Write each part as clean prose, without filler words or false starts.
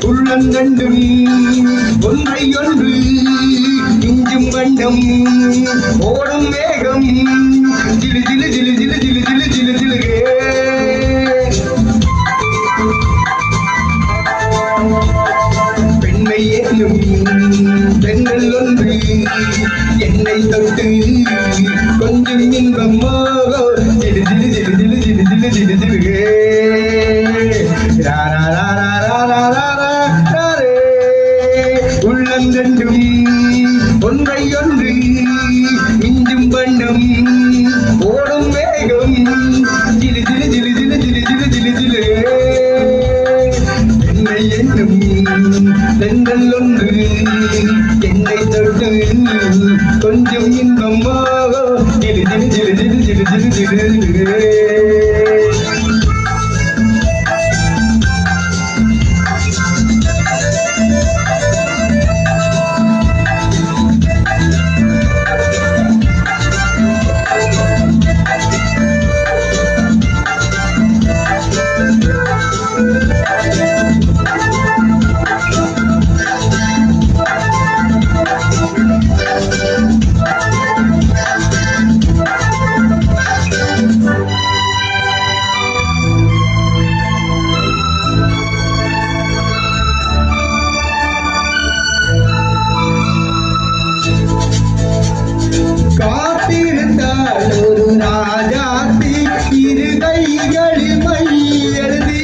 உள்ளங்கண்டும் ஒன்றை ஒன்று இஞ்சும் கண்டம் ஓடும் வேகம் ஜிலு ஜிலு ஜிலு ஜிலு ஜிலு ஜிலு ஜிலு ஜிலுகே பெண்மை ஏனும் பெண்கள் ஒன்று என்னை தொட்டு கொஞ்சம் இன்பமாக ஜிலு ஜிலு ஜிலு ஜிலு ஜிலு ஜிலு ஜிலு ஜிலுகே உள்ளங்கண்டும் ஒன்றை ஒன்று மிஞ்சும் வண்ணம் ஓடும் வேகம் ஜிலு ஜிலு ஜிலு ஜிலு ஜிலு ஜிலு ஜிலு ஜிலு என்னை என்னும் பெண்கள் ஒன்று என்னை தொட்டு கொஞ்சம் இன்பமாக ஜிலு ஜிலு ஜிலு ஜிலு ஜிலு ஜிலு ஜிலு ஜிலு காத்திருந்தாள் ஒரு ராஜாத்தி இரு கைகளில் மை எழுதி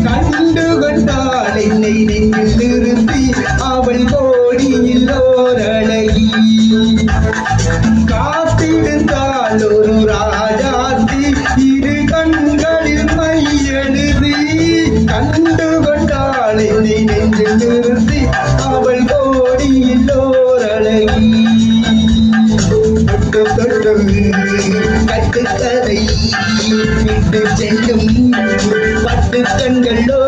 கண்டு கொண்டாள் என்னை நெஞ்சில் நிறுத்தி அவள் கோடியில் ஓரழகி காத்திருந்தாள் ஒரு ராஜாத்தி இரு கண்களில் மை எழுதி கண்டு கொண்டாள் என்னை நெஞ்சில் நிறுத்தி அவள் கோடியில் ஓரழகி கட்டுக்கதை விட்டு செல்லும் பட்டு கண்களோ